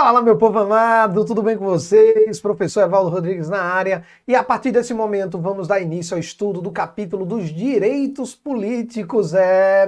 Fala, meu povo amado, tudo bem com vocês? Professor Evaldo Rodrigues na área. E a partir desse momento vamos dar início ao estudo do capítulo dos direitos políticos.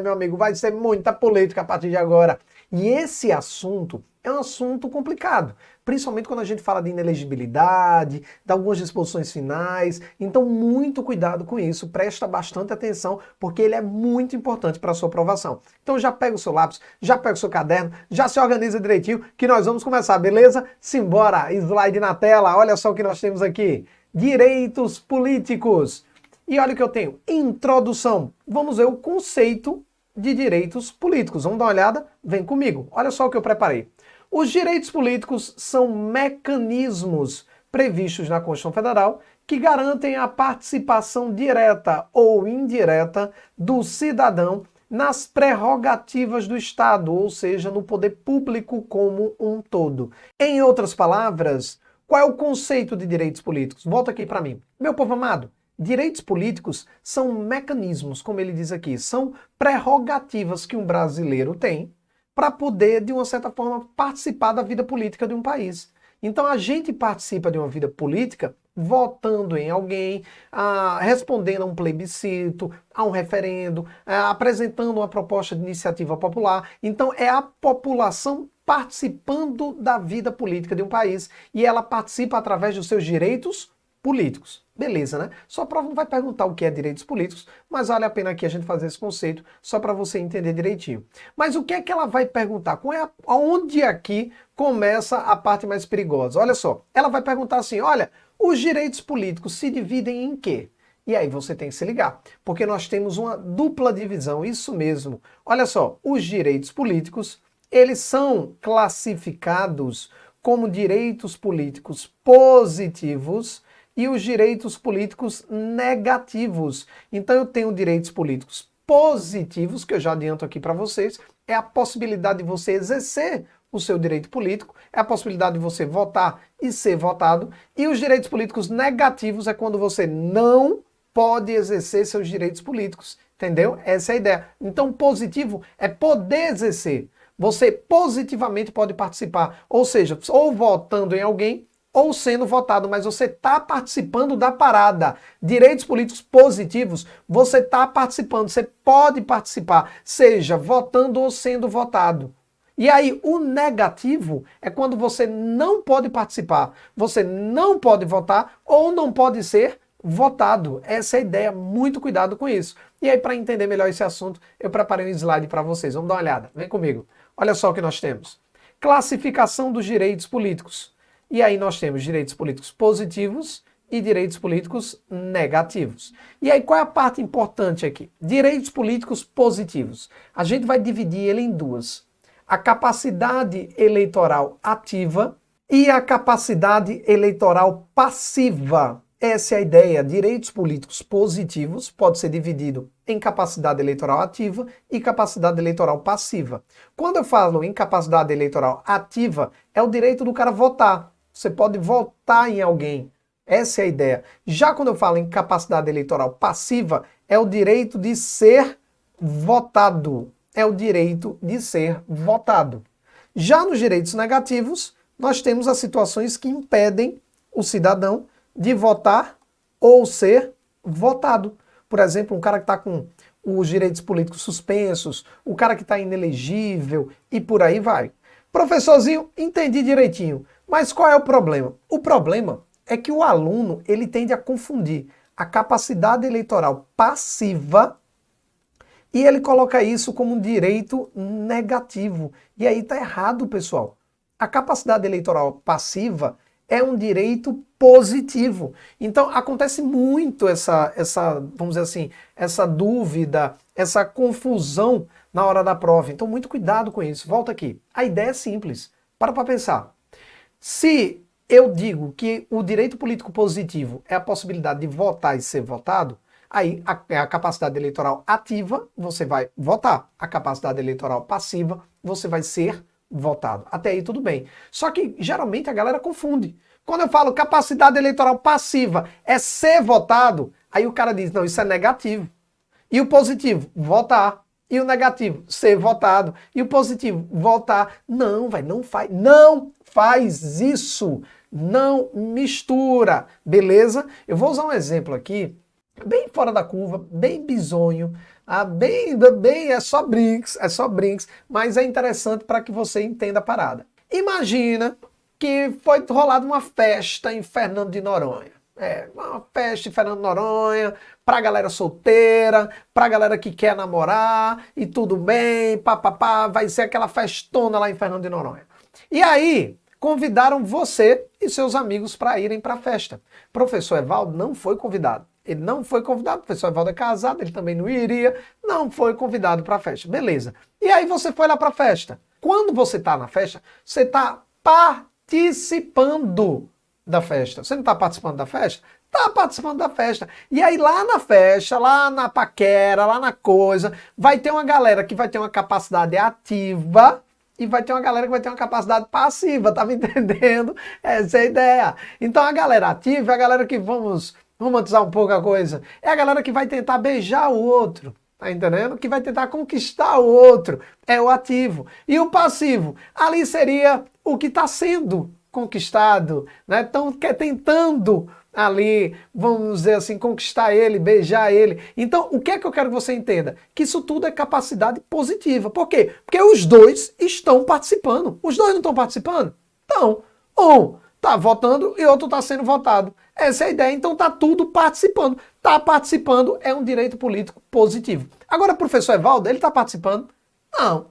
Meu amigo, vai ser muita política a partir de agora. E esse assunto é um assunto complicado, principalmente quando a gente fala de inelegibilidade, de algumas disposições finais. Então, muito cuidado com isso, presta bastante atenção, porque ele é muito importante para a sua aprovação. Então, já pega o seu lápis, já pega o seu caderno, já se organiza direitinho, que nós vamos começar, beleza? Simbora! Slide na tela, olha só o que nós temos aqui. Direitos políticos. E olha o que eu tenho. Introdução. Vamos ver o conceito de direitos políticos. Vamos dar uma olhada? Vem comigo. Olha só o que eu preparei. Os direitos políticos são mecanismos previstos na Constituição Federal que garantem a participação direta ou indireta do cidadão nas prerrogativas do Estado, ou seja, no poder público como um todo. Em outras palavras, qual é o conceito de direitos políticos? Volta aqui para mim. Meu povo amado, direitos políticos são mecanismos, como ele diz aqui, são prerrogativas que um brasileiro tem para poder, de uma certa forma, participar da vida política de um país. Então a gente participa de uma vida política votando em alguém, respondendo a um plebiscito, a um referendo, apresentando uma proposta de iniciativa popular. Então é a população participando da vida política de um país e ela participa através dos seus direitos políticos. Beleza, né? Sua prova não vai perguntar o que é direitos políticos, mas vale a pena aqui a gente fazer esse conceito só para você entender direitinho. Mas o que é que ela vai perguntar? Onde aqui começa a parte mais perigosa? Olha só, ela vai perguntar assim, olha, os direitos políticos se dividem em quê? E aí você tem que se ligar, porque nós temos uma dupla divisão, isso mesmo. Olha só, os direitos políticos, eles são classificados como direitos políticos positivos e os direitos políticos negativos. Então eu tenho direitos políticos positivos, que eu já adianto aqui para vocês, é a possibilidade de você exercer o seu direito político, é a possibilidade de você votar e ser votado, e os direitos políticos negativos é quando você não pode exercer seus direitos políticos, entendeu? Essa é a ideia. Então positivo é poder exercer. Você positivamente pode participar, ou seja, ou votando em alguém, ou sendo votado, mas você está participando da parada. Direitos políticos positivos, você está participando, você pode participar, seja votando ou sendo votado. E aí, o negativo é quando você não pode participar, você não pode votar ou não pode ser votado. Essa é a ideia, muito cuidado com isso. E aí, para entender melhor esse assunto, eu preparei um slide para vocês. Vamos dar uma olhada, vem comigo. Olha só o que nós temos. Classificação dos direitos políticos. E aí nós temos direitos políticos positivos e direitos políticos negativos. E aí qual é a parte importante aqui? Direitos políticos positivos. A gente vai dividir ele em duas. A capacidade eleitoral ativa e a capacidade eleitoral passiva. Essa é a ideia. Direitos políticos positivos pode ser dividido em capacidade eleitoral ativa e capacidade eleitoral passiva. Quando eu falo em capacidade eleitoral ativa, é o direito do cara votar. Você pode votar em alguém. Essa é a ideia. Já quando eu falo em capacidade eleitoral passiva, é o direito de ser votado. É o direito de ser votado. Já nos direitos negativos, nós temos as situações que impedem o cidadão de votar ou ser votado. Por exemplo, um cara que está com os direitos políticos suspensos, o cara que está inelegível e por aí vai. Professorzinho, entendi direitinho. Mas qual é o problema? O problema é que o aluno ele tende a confundir a capacidade eleitoral passiva e ele coloca isso como um direito negativo. E aí está errado, pessoal. A capacidade eleitoral passiva é um direito positivo. Então acontece muito vamos dizer assim, essa dúvida, essa confusão na hora da prova. Então muito cuidado com isso. Volta aqui. A ideia é simples. Para pensar. Se eu digo que o direito político positivo é a possibilidade de votar e ser votado, aí a capacidade eleitoral ativa, você vai votar. A capacidade eleitoral passiva, você vai ser votado. Até aí tudo bem. Só que geralmente a galera confunde. Quando eu falo capacidade eleitoral passiva é ser votado, aí o cara diz, não, isso é negativo. E o positivo, votar. E o negativo, ser votado. E o positivo, votar. Não, vai, não faz isso. Não mistura, beleza? Eu vou usar um exemplo aqui, bem fora da curva, bem bizonho, bem é só brinks, mas é interessante para que você entenda a parada. Imagina que foi rolada uma festa em Fernando de Noronha. Uma festa em Fernando de Noronha, pra galera solteira, pra galera que quer namorar, e tudo bem, papapá, vai ser aquela festona lá em Fernando de Noronha. E aí, convidaram você e seus amigos para irem para a festa. Professor Evaldo não foi convidado. Ele não foi convidado, o professor Evaldo é casado, ele também não iria, não foi convidado para a festa. Beleza. E aí você foi lá para a festa. Quando você está na festa, você está participando da festa. Você não está participando da festa? Está participando da festa. E aí lá na festa, lá na paquera, lá na coisa, vai ter uma galera que vai ter uma capacidade ativa e vai ter uma galera que vai ter uma capacidade passiva, tá me entendendo? Essa é a ideia. Então a galera ativa é a galera que, vamos romantizar um pouco a coisa, é a galera que vai tentar beijar o outro. Tá entendendo? Que vai tentar conquistar o outro. É o ativo. E o passivo? Ali seria o que está sendo conquistado, né? Então, tentando ali, vamos dizer assim, conquistar ele, beijar ele. Então, o que é que eu quero que você entenda? Que isso tudo é capacidade positiva. Por quê? Porque os dois estão participando. Os dois não estão participando? Então, um está votando e outro está sendo votado. Essa é a ideia. Então, está tudo participando. Está participando é um direito político positivo. Agora, professor Evaldo, ele está participando? Não.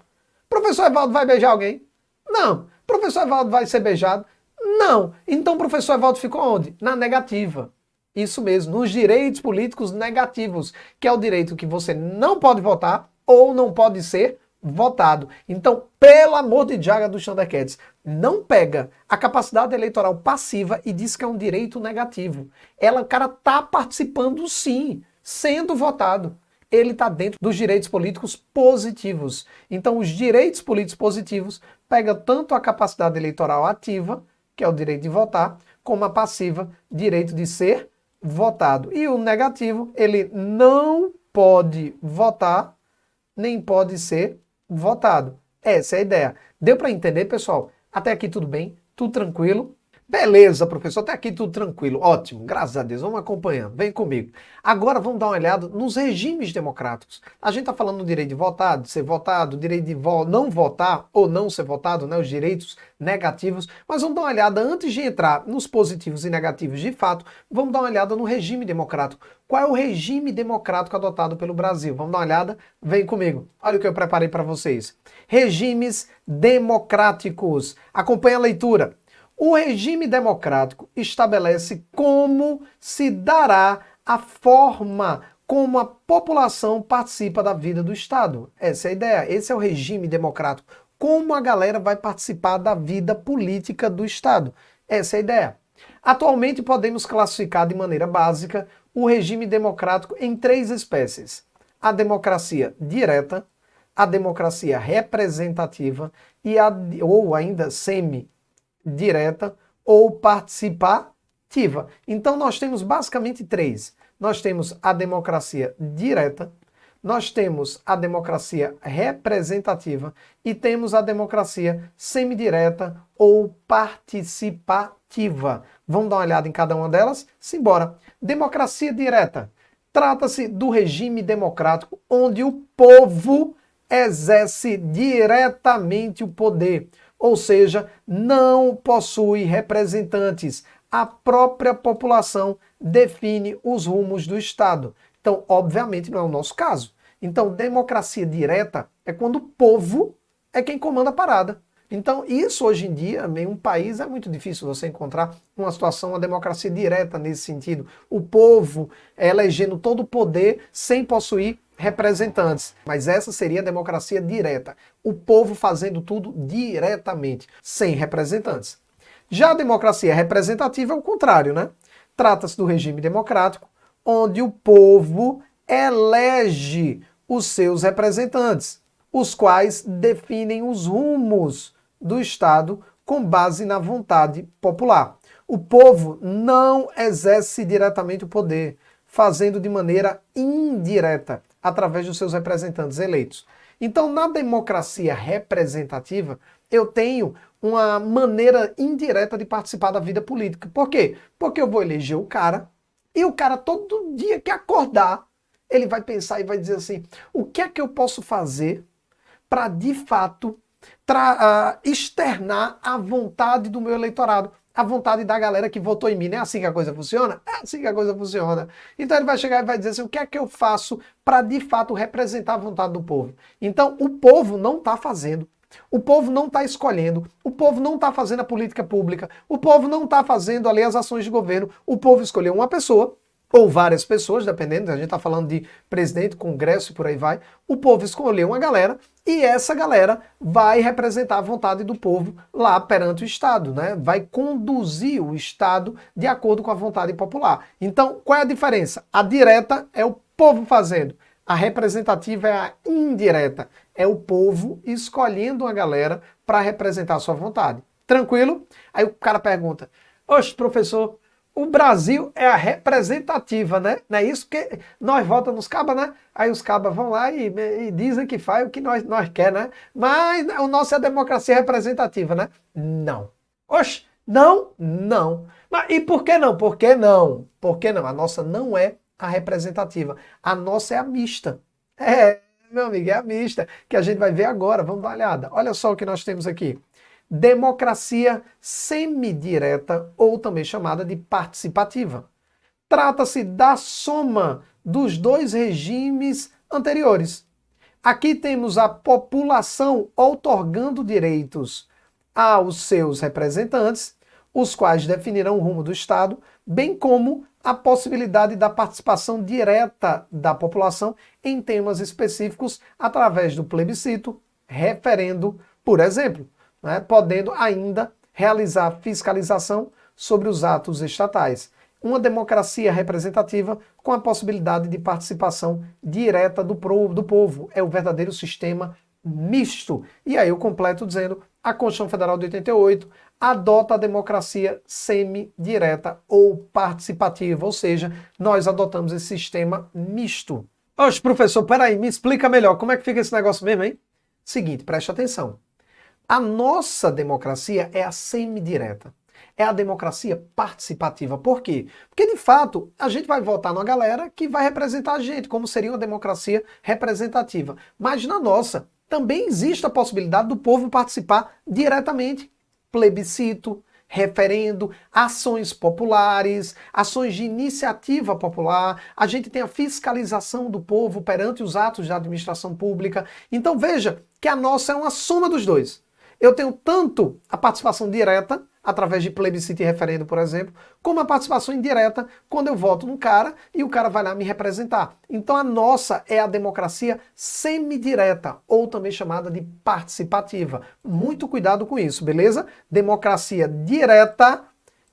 Professor Evaldo vai beijar alguém? Não. Professor Evaldo vai ser beijado? Não. Então o professor Evaldo ficou onde? Na negativa. Isso mesmo, nos direitos políticos negativos, que é o direito que você não pode votar ou não pode ser votado. Então, pelo amor de Jaga do Thundercats, não pega a capacidade eleitoral passiva e diz que é um direito negativo. O cara tá participando sim, sendo votado. Ele está dentro dos direitos políticos positivos. Então, os direitos políticos positivos pega tanto a capacidade eleitoral ativa, que é o direito de votar, como a passiva, direito de ser votado. E o negativo, ele não pode votar, nem pode ser votado. Essa é a ideia. Deu para entender, pessoal? Até aqui tudo bem? Tudo tranquilo? Beleza, professor, até aqui tudo tranquilo. Ótimo, graças a Deus. Vamos acompanhando, vem comigo. Agora vamos dar uma olhada nos regimes democráticos. A gente está falando do direito de votar, de ser votado, direito de não votar ou não ser votado, né, os direitos negativos. Mas vamos dar uma olhada, antes de entrar nos positivos e negativos de fato, vamos dar uma olhada no regime democrático. Qual é o regime democrático adotado pelo Brasil? Vamos dar uma olhada? Vem comigo. Olha o que eu preparei para vocês. Regimes democráticos. Acompanha a leitura. O regime democrático estabelece como se dará a forma como a população participa da vida do Estado. Essa é a ideia, esse é o regime democrático. Como a galera vai participar da vida política do Estado. Essa é a ideia. Atualmente podemos classificar de maneira básica o regime democrático em 3 espécies. A democracia direta, a democracia representativa ou ainda semi-direta ou participativa. Então nós temos basicamente 3. Nós temos a democracia direta, nós temos a democracia representativa e temos a democracia semidireta ou participativa. Vamos dar uma olhada em cada uma delas? Simbora. Democracia direta. Trata-se do regime democrático onde o povo exerce diretamente o poder, ou seja, não possui representantes. A própria população define os rumos do Estado. Então, obviamente, não é o nosso caso. Então, democracia direta é quando o povo é quem comanda a parada. Então, isso hoje em dia, em um país, é muito difícil você encontrar uma situação, uma democracia direta nesse sentido. O povo elegendo todo o poder sem possuir representantes. Mas essa seria a democracia direta. O povo fazendo tudo diretamente, sem representantes. Já a democracia representativa é o contrário, né? Trata-se do regime democrático, onde o povo elege os seus representantes, os quais definem os rumos do Estado com base na vontade popular. O povo não exerce diretamente o poder, fazendo de maneira indireta. através dos seus representantes eleitos. Então, na democracia representativa, eu tenho uma maneira indireta de participar da vida política. Por quê? Porque eu vou eleger o cara, e o cara todo dia que acordar, ele vai pensar e vai dizer assim, o que é que eu posso fazer para, de fato, externar a vontade do meu eleitorado, a vontade da galera que votou em mim. Não é assim que a coisa funciona? É assim que a coisa funciona. Então ele vai chegar e vai dizer assim, o que é que eu faço para, de fato, representar a vontade do povo? Então o povo não está fazendo. O povo não está escolhendo, o povo não está fazendo a política pública, o povo não está fazendo ali as ações de governo, o povo escolheu uma pessoa, ou várias pessoas, dependendo, a gente está falando de presidente, congresso e por aí vai, o povo escolheu uma galera e essa galera vai representar a vontade do povo lá perante o Estado, né? Vai conduzir o Estado de acordo com a vontade popular. Então, qual é a diferença? A direta é o povo fazendo, a representativa é a indireta, é o povo escolhendo uma galera para representar a sua vontade. Tranquilo? Aí o cara pergunta, oxe, professor, o Brasil é a representativa, né? Não é isso que nós votamos nos cabas, né? Aí os cabas vão lá e dizem que faz o que nós quer, né? Mas o nosso é a democracia representativa, né? Não. Oxe, não, não. Mas, e por que não? Por que não? Por que não? A nossa não é a representativa. A nossa é a mista. É, meu amigo, é a mista, que a gente vai ver agora. Vamos dar uma olhada. Olha só o que nós temos aqui. Democracia semidireta, ou também chamada de participativa. Trata-se da soma dos dois regimes anteriores. Aqui temos a população outorgando direitos aos seus representantes, os quais definirão o rumo do Estado, bem como a possibilidade da participação direta da população em temas específicos através do plebiscito, referendo, por exemplo, né, podendo ainda realizar fiscalização sobre os atos estatais. Uma democracia representativa com a possibilidade de participação direta do povo. É o verdadeiro sistema misto. E aí eu completo dizendo, a Constituição Federal de 88 adota a democracia semidireta ou participativa, ou seja, nós adotamos esse sistema misto. Oxe, professor, peraí, me explica melhor, como é que fica esse negócio mesmo, hein? Seguinte, preste atenção. A nossa democracia é a semidireta. É a democracia participativa. Por quê? Porque, de fato, a gente vai votar numa galera que vai representar a gente, como seria uma democracia representativa. Mas na nossa, também existe a possibilidade do povo participar diretamente. Plebiscito, referendo, ações populares, ações de iniciativa popular, a gente tem a fiscalização do povo perante os atos da administração pública. Então veja que a nossa é uma soma dos dois. Eu tenho tanto a participação direta, através de plebiscito e referendo, por exemplo, como a participação indireta quando eu voto num cara e o cara vai lá me representar. Então a nossa é a democracia semidireta, ou também chamada de participativa. Muito cuidado com isso, beleza? Democracia direta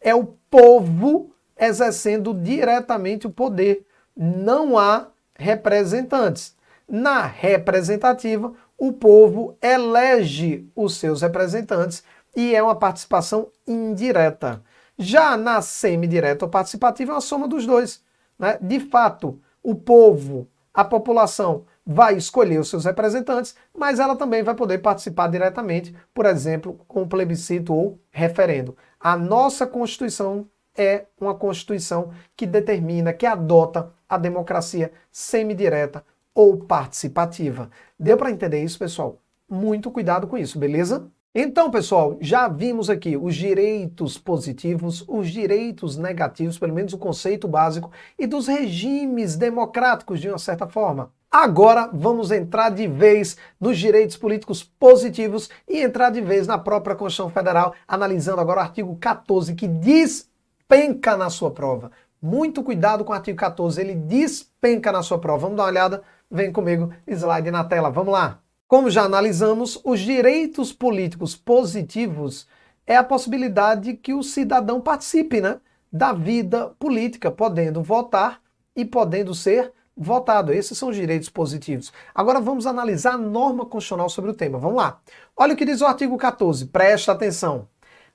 é o povo exercendo diretamente o poder. Não há representantes. Na representativa, o povo elege os seus representantes e é uma participação indireta. Já na semidireta ou participativa é uma soma dos dois, né? De fato, o povo, a população, vai escolher os seus representantes, mas ela também vai poder participar diretamente, por exemplo, com plebiscito ou referendo. A nossa Constituição é uma Constituição que determina, que adota a democracia semidireta ou participativa. Deu para entender isso, pessoal? Muito cuidado com isso, beleza? Então, pessoal, já vimos aqui os direitos positivos, os direitos negativos, pelo menos o conceito básico, e dos regimes democráticos de uma certa forma. Agora vamos entrar de vez nos direitos políticos positivos e entrar de vez na própria Constituição Federal, analisando agora o artigo 14, que despenca na sua prova. Muito cuidado com o artigo 14, ele despenca na sua prova. Vamos dar uma olhada? Vem comigo, slide na tela, vamos lá. Como já analisamos, os direitos políticos positivos é a possibilidade que o cidadão participe, né, da vida política, podendo votar e podendo ser votado. Esses são os direitos positivos. Agora vamos analisar a norma constitucional sobre o tema. Vamos lá. Olha o que diz o artigo 14, presta atenção.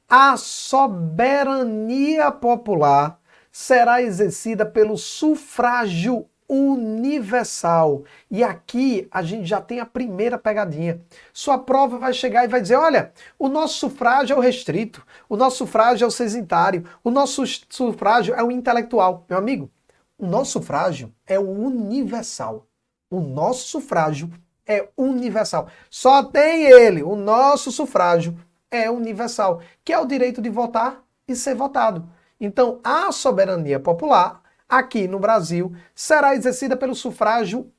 A soberania popular será exercida pelo sufrágio universal. E aqui a gente já tem a primeira pegadinha. Sua prova vai chegar e vai dizer, olha, o nosso sufrágio é o restrito, o nosso sufrágio é o censitário, o nosso sufrágio é o intelectual. Meu amigo, o nosso sufrágio é o universal. O nosso sufrágio é universal. Só tem ele, o nosso sufrágio é universal, que é o direito de votar e ser votado. Então, a soberania popular, aqui no Brasil, será exercida pelo sufrágio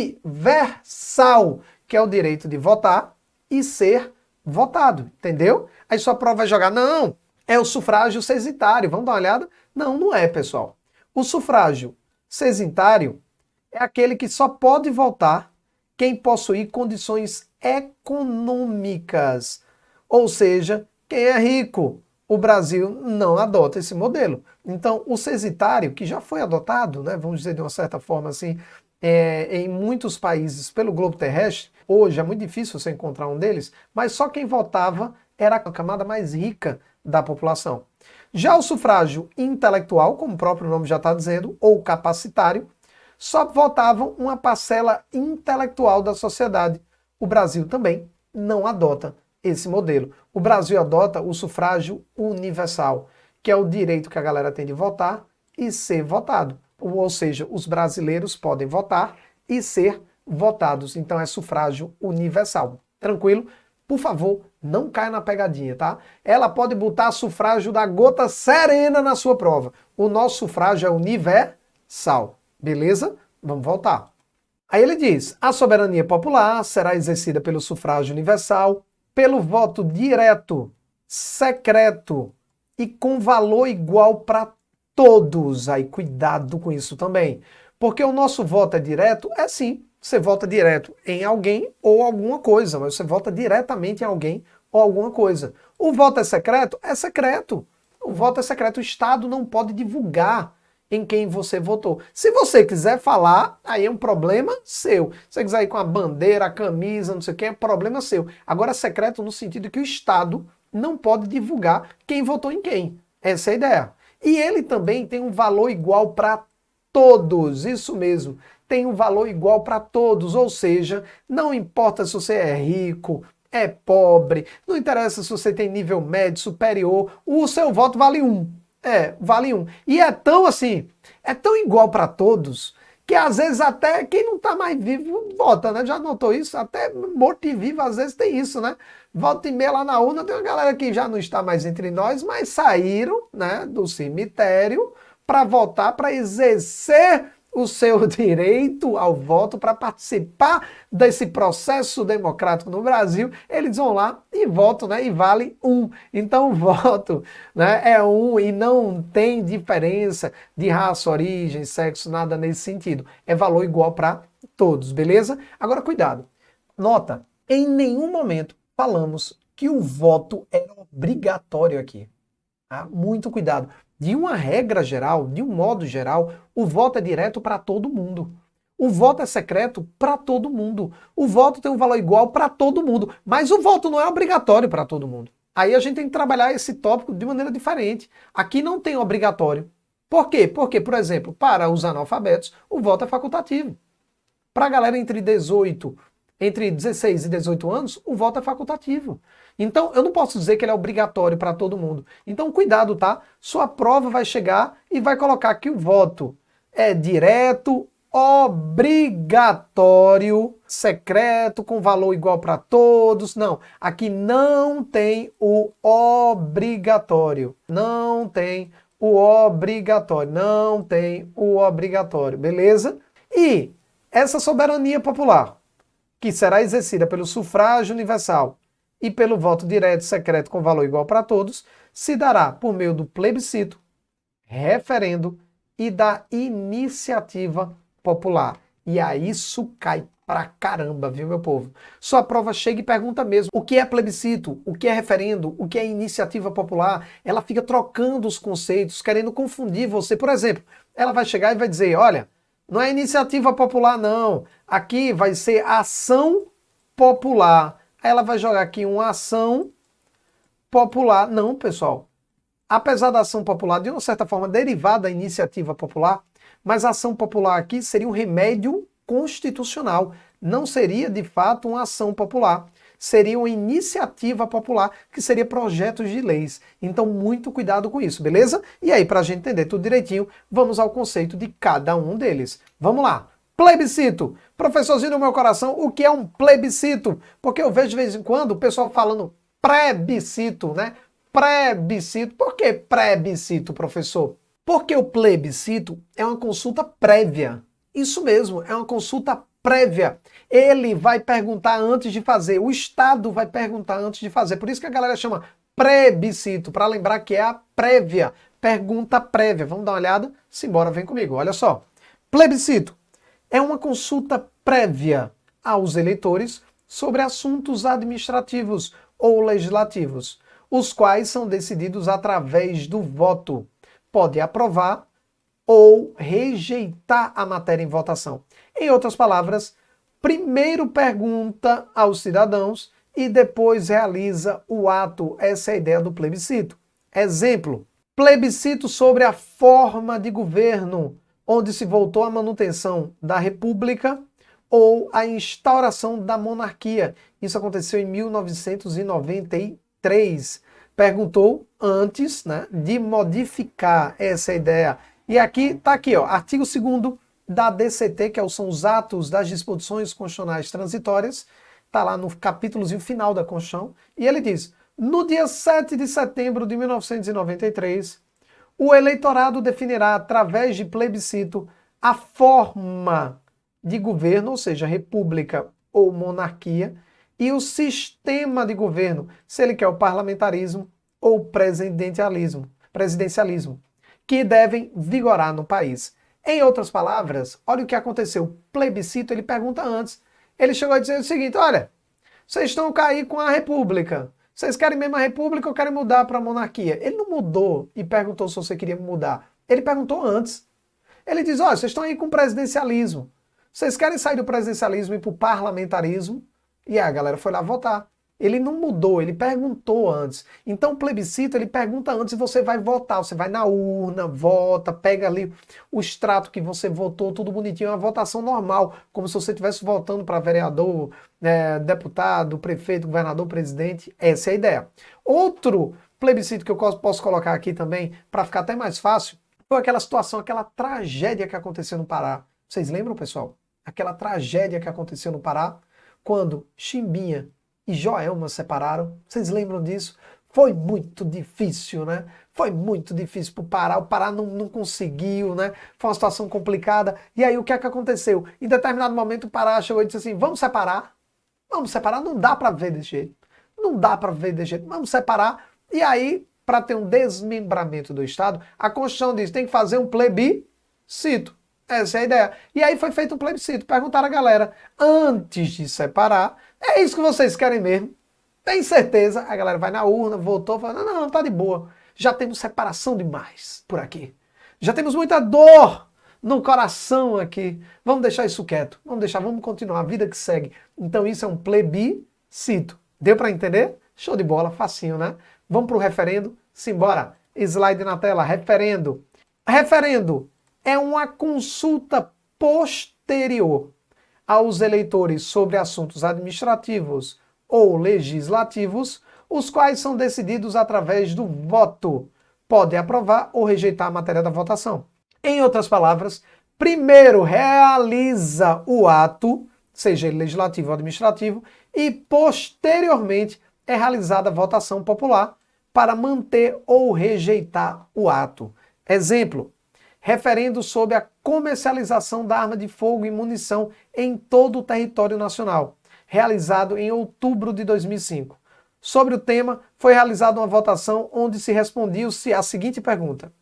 universal, que é o direito de votar e ser votado, entendeu? Aí sua prova vai jogar, não, é o sufrágio censitário. Vamos dar uma olhada? Não, não é, pessoal. O sufrágio censitário é aquele que só pode votar quem possuir condições econômicas, ou seja, quem é rico. O Brasil não adota esse modelo. Então, o censitário, que já foi adotado, né, vamos dizer de uma certa forma assim, em muitos países pelo globo terrestre, hoje é muito difícil você encontrar um deles, mas só quem votava era a camada mais rica da população. Já o sufrágio intelectual, como o próprio nome já está dizendo, ou capacitário, só votavam uma parcela intelectual da sociedade. O Brasil também não adota esse modelo. O Brasil adota o sufrágio universal, que é o direito que a galera tem de votar e ser votado. Ou seja, os brasileiros podem votar e ser votados. Então é sufrágio universal. Tranquilo? Por favor, não caia na pegadinha, tá? Ela pode botar sufrágio da gota serena na sua prova. O nosso sufrágio é universal. Beleza? Vamos voltar. Aí ele diz, a soberania popular será exercida pelo sufrágio universal, pelo voto direto, secreto e com valor igual para todos. Aí cuidado com isso também. Porque o nosso voto é direto, é sim, você vota direto em alguém ou alguma coisa, mas você vota diretamente em alguém ou alguma coisa. O voto é secreto? É secreto. O voto é secreto, o Estado não pode divulgar em quem você votou. Se você quiser falar, aí é um problema seu. Se você quiser ir com a bandeira, a camisa, não sei o que, é problema seu. Agora é secreto no sentido que o Estado não pode divulgar quem votou em quem. Essa é a ideia. E ele também tem um valor igual para todos, isso mesmo. Tem um valor igual para todos, ou seja, não importa se você é rico, é pobre, não interessa se você tem nível médio, superior, o seu voto vale um. Vale um. E é tão assim, é tão igual para todos, que às vezes até quem não está mais vivo vota, né? Já notou isso? Até morto e vivo às vezes tem isso, né? Volta e meia lá na urna, tem uma galera que já não está mais entre nós, mas saíram, né, do cemitério para votar, para exercer o seu direito ao voto, para participar desse processo democrático no Brasil. Eles vão lá e votam, né? E vale um. Então o voto, né, é um e não tem diferença de raça, origem, sexo, nada nesse sentido. É valor igual para todos, beleza? Agora cuidado. Nota, em nenhum momento falamos que o voto era obrigatório aqui. Tá? Muito cuidado. De uma regra geral, de um modo geral, o voto é direto para todo mundo. O voto é secreto para todo mundo. O voto tem um valor igual para todo mundo. Mas o voto não é obrigatório para todo mundo. Aí a gente tem que trabalhar esse tópico de maneira diferente. Aqui não tem obrigatório. Por quê? Porque, por exemplo, para os analfabetos, o voto é facultativo. Para a galera entre 16 e 18 anos, o voto é facultativo. Então, eu não posso dizer que ele é obrigatório para todo mundo. Então, cuidado, tá? Sua prova vai chegar e vai colocar que o voto é direto, obrigatório, secreto, com valor igual para todos. Não, aqui não tem o obrigatório. Não tem o obrigatório. Não tem o obrigatório, beleza? E essa soberania popular, que será exercida pelo sufrágio universal e pelo voto direto secreto com valor igual para todos, se dará por meio do plebiscito, referendo e da iniciativa popular. E aí isso cai pra caramba, viu, meu povo? Sua prova chega e pergunta mesmo, o que é plebiscito, o que é referendo, o que é iniciativa popular? Ela fica trocando os conceitos, querendo confundir você. Por exemplo, ela vai chegar e vai dizer, olha, não é iniciativa popular não, aqui vai ser ação popular. Aí ela vai jogar aqui uma ação popular. Não, pessoal. Apesar da ação popular, de uma certa forma, derivar da iniciativa popular, Mas a ação popular aqui seria um remédio constitucional. Não seria, de fato, uma ação popular. Seria uma iniciativa popular, que seria projetos de leis. Então, muito cuidado com isso, beleza? E aí, para a gente entender tudo direitinho, vamos ao conceito de cada um deles. Vamos lá! Plebiscito. Professorzinho do meu coração, o que é um plebiscito? Porque eu vejo de vez em quando o pessoal falando plebiscito, né? Plebiscito. Por que plebiscito, professor? Porque o plebiscito é uma consulta prévia. Isso mesmo, é uma consulta prévia. Ele vai perguntar antes de fazer, o Estado vai perguntar antes de fazer. Por isso que a galera chama plebiscito, para lembrar que é a prévia, pergunta prévia. Vamos dar uma olhada? Simbora, vem comigo. Olha só. Plebiscito é uma consulta prévia aos eleitores sobre assuntos administrativos ou legislativos, os quais são decididos através do voto. Pode aprovar ou rejeitar a matéria em votação. Em outras palavras, primeiro pergunta aos cidadãos e depois realiza o ato. Essa é a ideia do plebiscito. Exemplo, plebiscito sobre a forma de governo, onde se votou a manutenção da República ou a instauração da monarquia. Isso aconteceu em 1993. Perguntou antes, né, de modificar essa ideia. E aqui está aqui, ó, artigo 2º da DCT, que são os atos das disposições constitucionais transitórias. Está lá no capítulozinho final da Constituição. E ele diz, no dia 7 de setembro de 1993, o eleitorado definirá, através de plebiscito, a forma de governo, ou seja, república ou monarquia, e o sistema de governo, se ele quer o parlamentarismo ou presidencialismo, que devem vigorar no país. Em outras palavras, olha o que aconteceu. O plebiscito, ele pergunta antes. Ele chegou a dizer o seguinte, olha, vocês estão aí com a república. Vocês querem mesmo a república ou querem mudar para a monarquia? Ele não mudou e perguntou se você queria mudar. Ele perguntou antes. Ele diz, olha, vocês estão aí com o presidencialismo. Vocês querem sair do presidencialismo e para o parlamentarismo? E a galera foi lá votar. Ele não mudou, ele perguntou antes. Então o plebiscito, ele pergunta antes e você vai votar. Você vai na urna, vota, pega ali o extrato que você votou, tudo bonitinho. É uma votação normal, como se você estivesse votando para vereador, deputado, prefeito, governador, presidente. Essa é a ideia. Outro plebiscito que eu posso colocar aqui também, para ficar até mais fácil, foi aquela situação, aquela tragédia que aconteceu no Pará. Vocês lembram, pessoal? Aquela tragédia que aconteceu no Pará, quando Chimbinha e Joelma separaram. Vocês lembram disso? Foi muito difícil, né? Foi muito difícil para o Pará. O Pará não conseguiu, né? Foi uma situação complicada. E aí o que é que aconteceu? Em determinado momento o Pará chegou e disse assim, vamos separar? Vamos separar? Não dá para ver desse jeito. Não dá para ver desse jeito. Vamos separar. E aí, para ter um desmembramento do Estado, a Constituição diz, tem que fazer um plebiscito. Essa é a ideia. E aí foi feito um plebiscito. Perguntaram a galera, antes de separar, é isso que vocês querem mesmo? Tem certeza? A galera vai na urna, votou, fala, não, tá de boa. Já temos separação demais por aqui. Já temos muita dor no coração aqui. Vamos deixar isso quieto. Vamos continuar a vida que segue. Então isso é um plebiscito. Deu para entender? Show de bola, facinho, né? Vamos para o referendo? Simbora. Slide na tela, referendo. Referendo é uma consulta posterior aos eleitores sobre assuntos administrativos ou legislativos, os quais são decididos através do voto. Pode aprovar ou rejeitar a matéria da votação. Em outras palavras, primeiro realiza o ato, seja ele legislativo ou administrativo, e posteriormente é realizada a votação popular para manter ou rejeitar o ato. Exemplo, referendo sobre a comercialização da arma de fogo e munição em todo o território nacional, realizado em outubro de 2005. Sobre o tema, foi realizada uma votação onde se respondia-se a seguinte pergunta: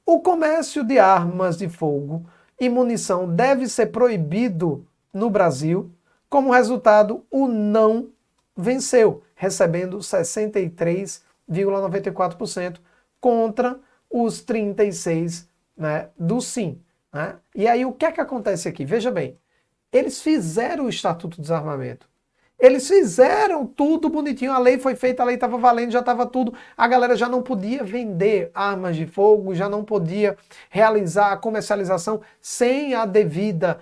o comércio de armas de fogo e munição deve ser proibido no Brasil? Como resultado, o não venceu, recebendo 63,94% contra os 36% do sim. Né? E aí o que é que acontece aqui? Veja bem, eles fizeram o Estatuto do Desarmamento. Eles fizeram tudo bonitinho, a lei foi feita, a lei estava valendo, já estava tudo. A galera já não podia vender armas de fogo, já não podia realizar a comercialização sem a devida,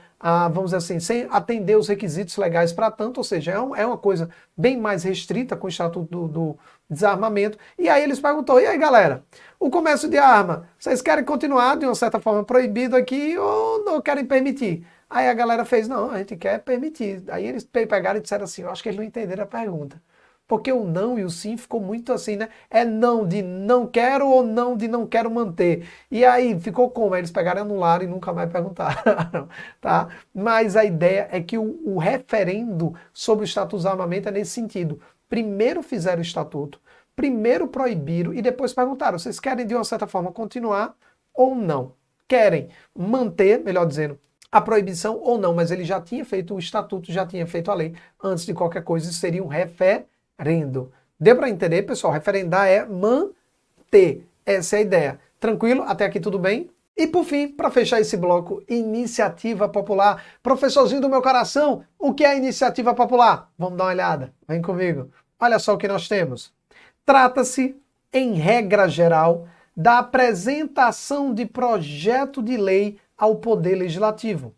vamos dizer assim, sem atender os requisitos legais para tanto, ou seja, é uma coisa bem mais restrita com o Estatuto do Desarmamento. E aí eles perguntou, e aí galera, o comércio de arma, vocês querem continuar de uma certa forma proibido aqui ou não querem permitir? Aí a galera fez, não, a gente quer permitir. Aí eles pegaram e disseram assim, eu acho que eles não entenderam a pergunta. Porque o não e o sim ficou muito assim, né? É não de não quero ou não de não quero manter. E aí ficou como? Aí eles pegaram e anularam e nunca mais perguntaram, tá? Mas a ideia é que o referendo sobre o Estatuto do Desarmamento é nesse sentido. Primeiro fizeram o Estatuto, primeiro proibiram e depois perguntaram, vocês querem de uma certa forma continuar ou não? Querem manter, melhor dizendo, a proibição ou não, mas ele já tinha feito o estatuto, já tinha feito a lei, antes de qualquer coisa, isso seria um referendo. Deu para entender, pessoal? Referendar é manter. Essa é a ideia. Tranquilo? Até aqui tudo bem? E por fim, para fechar esse bloco, iniciativa popular. Professorzinho do meu coração, o que é iniciativa popular? Vamos dar uma olhada. Vem comigo. Olha só o que nós temos. Trata-se, em regra geral, da apresentação de projeto de lei ao Poder Legislativo,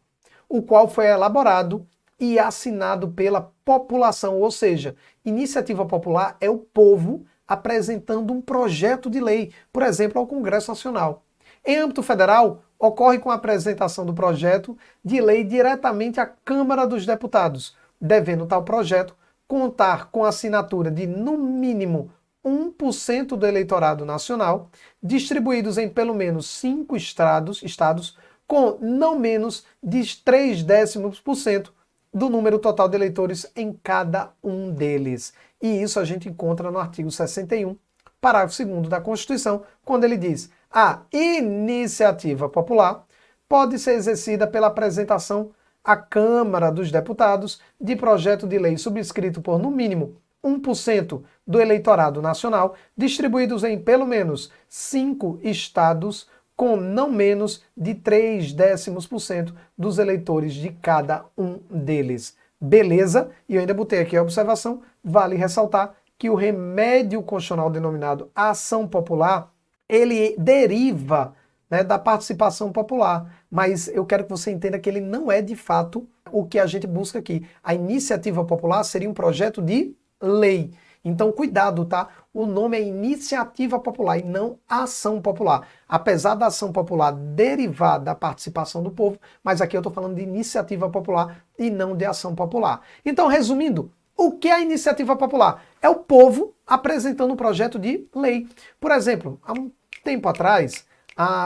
o qual foi elaborado e assinado pela população, ou seja, iniciativa popular é o povo apresentando um projeto de lei, por exemplo, ao Congresso Nacional. Em âmbito federal, ocorre com a apresentação do projeto de lei diretamente à Câmara dos Deputados, devendo tal projeto contar com a assinatura de, no mínimo, 1% do eleitorado nacional, distribuídos em pelo menos 5 estados com não menos de 0,3% do número total de eleitores em cada um deles. E isso a gente encontra no artigo 61, parágrafo 2º da Constituição, quando ele diz: a iniciativa popular pode ser exercida pela apresentação à Câmara dos Deputados de projeto de lei subscrito por, no mínimo, 1% do eleitorado nacional, distribuídos em pelo menos 5 estados, com não menos de 0,3% dos eleitores de cada um deles. Beleza? E eu ainda botei aqui a observação, vale ressaltar que o remédio constitucional denominado ação popular, ele deriva, né, da participação popular, mas eu quero que você entenda que ele não é de fato o que a gente busca aqui. A iniciativa popular seria um projeto de lei. Então, cuidado, tá? O nome é iniciativa popular e não ação popular. Apesar da ação popular derivar da participação do povo, mas aqui eu estou falando de iniciativa popular e não de ação popular. Então, resumindo, o que é a iniciativa popular? É o povo apresentando um projeto de lei. Por exemplo, há um tempo atrás,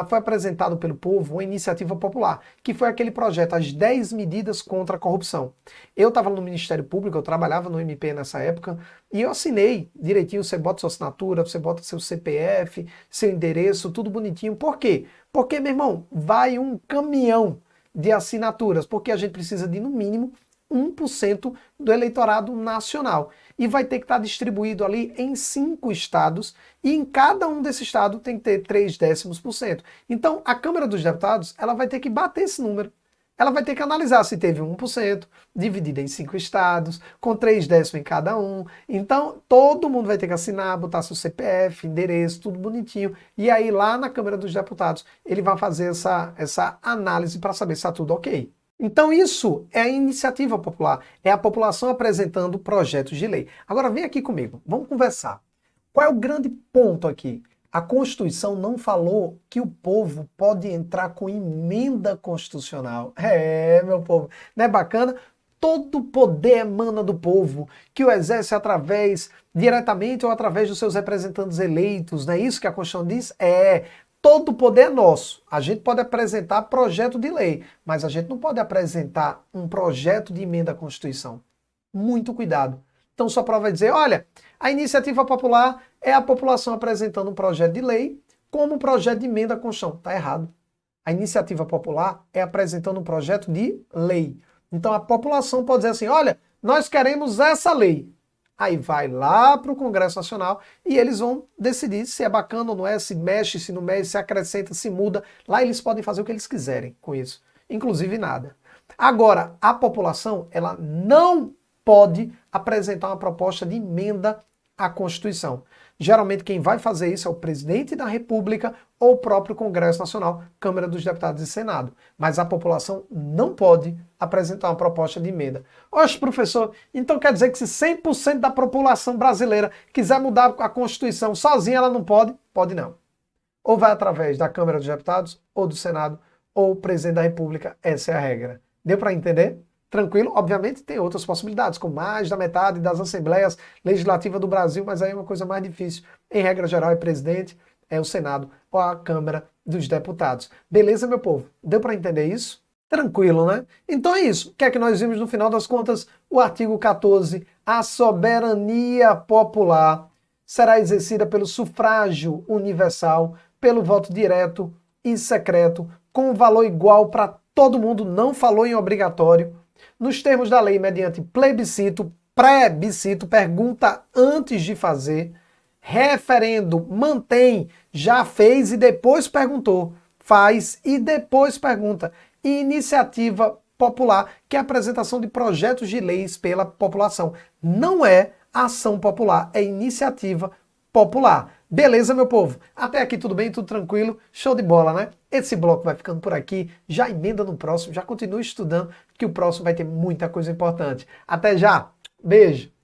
foi apresentado pelo povo uma iniciativa popular, que foi aquele projeto, as 10 medidas contra a corrupção. Eu estava no Ministério Público, eu trabalhava no MP nessa época, e eu assinei direitinho, você bota sua assinatura, você bota seu CPF, seu endereço, tudo bonitinho. Por quê? Porque, meu irmão, vai um caminhão de assinaturas, porque a gente precisa de, no mínimo, 1% do eleitorado nacional. E vai ter que estar distribuído ali em 5 estados, e em cada um desses estados tem que ter 0,3%. Então, a Câmara dos Deputados, ela vai ter que bater esse número. Ela vai ter que analisar se teve 1%, dividido em 5 estados, com 0,3% em cada um. Então, todo mundo vai ter que assinar, botar seu CPF, endereço, tudo bonitinho. E aí, lá na Câmara dos Deputados, ele vai fazer essa análise para saber se está tudo ok. Então isso é a iniciativa popular, é a população apresentando projetos de lei. Agora vem aqui comigo, vamos conversar. Qual é o grande ponto aqui? A Constituição não falou que o povo pode entrar com emenda constitucional. Meu povo, não é bacana? Todo poder emana do povo, que o exerce diretamente ou através dos seus representantes eleitos, não é isso que a Constituição diz? Todo o poder é nosso. A gente pode apresentar projeto de lei, mas a gente não pode apresentar um projeto de emenda à Constituição. Muito cuidado. Então sua prova vai dizer, olha, a iniciativa popular é a população apresentando um projeto de lei como um projeto de emenda à Constituição. Está errado. A iniciativa popular é apresentando um projeto de lei. Então a população pode dizer assim, olha, nós queremos essa lei. Aí vai lá para o Congresso Nacional e eles vão decidir se é bacana ou não é, se mexe, se não mexe, se acrescenta, se muda. Lá eles podem fazer o que eles quiserem com isso, inclusive nada. Agora, a população, ela não pode apresentar uma proposta de emenda à Constituição. Geralmente quem vai fazer isso é o presidente da República ou o próprio Congresso Nacional, Câmara dos Deputados e Senado. Mas a população não pode apresentar uma proposta de emenda. Oxe, professor, então quer dizer que se 100% da população brasileira quiser mudar a Constituição sozinha, ela não pode? Pode não. Ou vai através da Câmara dos Deputados, ou do Senado, ou o presidente da República. Essa é a regra. Deu para entender? Tranquilo? Obviamente tem outras possibilidades, como mais da metade das assembleias legislativas do Brasil, mas aí é uma coisa mais difícil. Em regra geral, é presidente, é o Senado ou a Câmara dos Deputados. Beleza, meu povo? Deu para entender isso? Tranquilo, né? Então é isso. O que é que nós vimos no final das contas? O artigo 14, a soberania popular será exercida pelo sufrágio universal, pelo voto direto e secreto, com valor igual para todo mundo, não falou em obrigatório, nos termos da lei, mediante plebiscito, plebiscito, pergunta antes de fazer, referendo, mantém, já fez e depois perguntou, faz e depois pergunta, e iniciativa popular, que é a apresentação de projetos de leis pela população. Não é ação popular, é iniciativa popular. Beleza, meu povo? Até aqui tudo bem, tudo tranquilo? Show de bola, né? Esse bloco vai ficando por aqui, já emenda no próximo, já continue estudando, que o próximo vai ter muita coisa importante. Até já! Beijo!